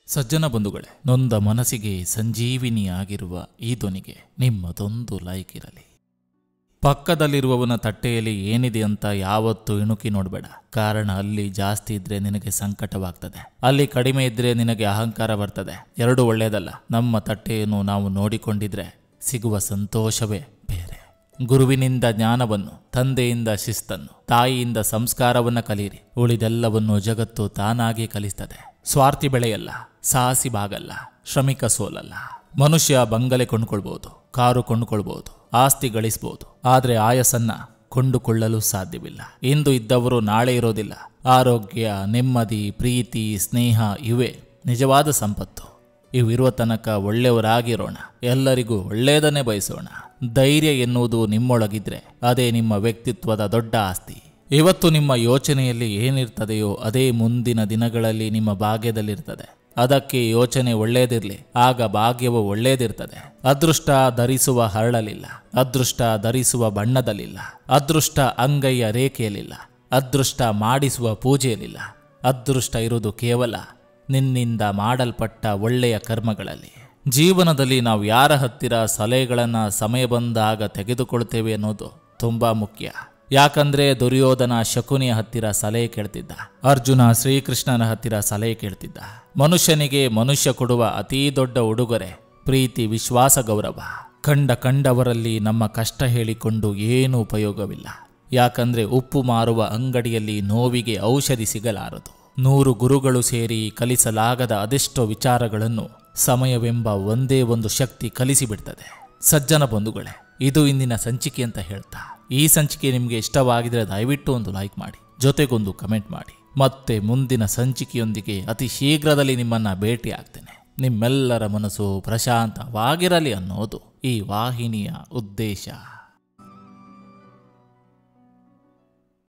ಸಜ್ಜನ ಬಂಧುಗಳೇ, ನೊಂದ ಮನಸ್ಸಿಗೆ ಸಂಜೀವಿನಿಯಾಗಿರುವ ಈ ಧ್ವನಿಗೆ ನಿಮ್ಮದೊಂದು ಲೈಕ್ ಇರಲಿ. ಪಕ್ಕದಲ್ಲಿರುವವನ ತಟ್ಟೆಯಲ್ಲಿ ಏನಿದೆ ಅಂತ ಯಾವತ್ತೂ ಇಣುಕಿ ನೋಡಬೇಡ. ಕಾರಣ ಅಲ್ಲಿ ಜಾಸ್ತಿ ಇದ್ರೆ ನಿನಗೆ ಸಂಕಟವಾಗ್ತದೆ, ಅಲ್ಲಿ ಕಡಿಮೆ ಇದ್ರೆ ನಿನಗೆ ಅಹಂಕಾರ ಬರ್ತದೆ. ಎರಡೂ ಒಳ್ಳೆಯದಲ್ಲ. ನಮ್ಮ ತಟ್ಟೆಯನ್ನು ನಾವು ನೋಡಿಕೊಂಡಿದ್ರೆ ಸಿಗುವ ಸಂತೋಷವೇ ಬೇರೆ. ಗುರುವಿನಿಂದ ಜ್ಞಾನವನ್ನು, ತಂದೆಯಿಂದ ಶಿಸ್ತನ್ನು, ತಾಯಿಯಿಂದ ಸಂಸ್ಕಾರವನ್ನು ಕಲಿಯಿರಿ. ಉಳಿದೆಲ್ಲವನ್ನು ಜಗತ್ತು ತಾನಾಗಿ ಕಲಿಸ್ತದೆ. ಸ್ವಾರ್ಥಿ ಬೆಳೆಯಲ್ಲ, ಸಾಹಸಿ ಬಾಗಲ್ಲ, ಶ್ರಮಿಕ ಸೋಲಲ್ಲ. ಮನುಷ್ಯ ಬಂಗಲೆ ಕೊಂಡುಕೊಳ್ಬಹುದು, ಕಾರು ಕೊಂಡುಕೊಳ್ಬಹುದು, ಆಸ್ತಿ ಗಳಿಸಬಹುದು. ಆದರೆ ಆಯಸ್ಸನ್ನ ಕೊಂಡುಕೊಳ್ಳಲು ಸಾಧ್ಯವಿಲ್ಲ. ಇಂದು ಇದ್ದವರು ನಾಳೆ ಇರೋದಿಲ್ಲ. ಆರೋಗ್ಯ, ನೆಮ್ಮದಿ, ಪ್ರೀತಿ, ಸ್ನೇಹ ಇವೇ ನಿಜವಾದ ಸಂಪತ್ತು. ಇವಿರುವ ತನಕ ಒಳ್ಳೆಯವರಾಗಿರೋಣ, ಎಲ್ಲರಿಗೂ ಒಳ್ಳೆಯದನ್ನೇ ಬಯಸೋಣ. ಧೈರ್ಯ ಎನ್ನುವುದು ನಿಮ್ಮೊಳಗಿದ್ರೆ ಅದೇ ನಿಮ್ಮ ವ್ಯಕ್ತಿತ್ವದ ದೊಡ್ಡ ಆಸ್ತಿ. ಇವತ್ತು ನಿಮ್ಮ ಯೋಚನೆಯಲ್ಲಿ ಏನಿರ್ತದೆಯೋ ಅದೇ ಮುಂದಿನ ದಿನಗಳಲ್ಲಿ ನಿಮ್ಮ ಭಾಗ್ಯದಲ್ಲಿರ್ತದೆ. ಅದಕ್ಕೆ ಯೋಚನೆ ಒಳ್ಳೆಯದಿರಲಿ, ಆಗ ಭಾಗ್ಯವು ಒಳ್ಳೆಯದಿರ್ತದೆ. ಅದೃಷ್ಟ ಧರಿಸುವ ಹರಳಲಿಲ್ಲ, ಅದೃಷ್ಟ ಧರಿಸುವ ಬಣ್ಣದಲ್ಲಿಲ್ಲ, ಅದೃಷ್ಟ ಅಂಗೈಯ ರೇಖೆಯಲ್ಲಿಲ್ಲ, ಅದೃಷ್ಟ ಮಾಡಿಸುವ ಪೂಜೆಯಲ್ಲಿಲ್ಲ. ಅದೃಷ್ಟ ಇರುವುದು ಕೇವಲ ನಿನ್ನಿಂದ ಮಾಡಲ್ಪಟ್ಟ ಒಳ್ಳೆಯ ಕರ್ಮಗಳಲ್ಲಿ. ಜೀವನದಲ್ಲಿ ನಾವು ಯಾರ ಹತ್ತಿರ ಸಲಹೆಗಳನ್ನು ಸಮಯ ಬಂದಾಗ ತೆಗೆದುಕೊಳ್ತೇವೆ ಅನ್ನೋದು ತುಂಬ ಮುಖ್ಯ. ಯಾಕಂದ್ರೆ ದುರ್ಯೋಧನ ಶಕುನಿಯ ಹತ್ತಿರ ಸಲಹೆ ಕೇಳ್ತಿದ್ದ, ಅರ್ಜುನ ಶ್ರೀಕೃಷ್ಣನ ಹತ್ತಿರ ಸಲಹೆ ಕೇಳ್ತಿದ್ದ. ಮನುಷ್ಯನಿಗೆ ಮನುಷ್ಯ ಕೊಡುವ ಅತೀ ದೊಡ್ಡ ಉಡುಗೊರೆ ಪ್ರೀತಿ, ವಿಶ್ವಾಸ, ಗೌರವ. ಕಂಡವರಲ್ಲಿ ನಮ್ಮ ಕಷ್ಟ ಹೇಳಿಕೊಂಡು ಏನೂ ಉಪಯೋಗವಿಲ್ಲ. ಯಾಕಂದ್ರೆ ಉಪ್ಪು ಮಾರುವ ಅಂಗಡಿಯಲ್ಲಿ ನೋವಿಗೆ ಔಷಧಿ ಸಿಗಲಾರದು. 100 ಗುರುಗಳು ಸೇರಿ ಕಲಿಸಲಾಗದ ಅದೆಷ್ಟೋ ವಿಚಾರಗಳನ್ನು ಸಮಯವೆಂಬ ಒಂದೇ ಒಂದು ಶಕ್ತಿ ಕಲಿಸಿಬಿಡ್ತದೆ. ಸಜ್ಜನ ಬಂಧುಗಳೇ, ಇದು ಇಂದಿನ ಸಂಚಿಕೆ ಅಂತ ಹೇಳ್ತಾ, ಈ ಸಂಚಿಕೆ ನಿಮಗೆ ಇಷ್ಟವಾಗಿದ್ರೆ ದಯವಿಟ್ಟು ಒಂದು ಲೈಕ್ ಮಾಡಿ, ಜೊತೆಗೊಂದು ಕಮೆಂಟ್ ಮಾಡಿ. ಮತ್ತೆ ಮುಂದಿನ ಸಂಚಿಕೆಯೊಂದಿಗೆ ಅತಿ ಶೀಘ್ರದಲ್ಲಿ ನಿಮ್ಮನ್ನ ಭೇಟಿ ಆಗ್ತೇನೆ. ನಿಮ್ಮೆಲ್ಲರ ಮನಸ್ಸು ಪ್ರಶಾಂತವಾಗಿರಲಿ ಅನ್ನೋದು ಈ ವಾಹಿನಿಯ ಉದ್ದೇಶ.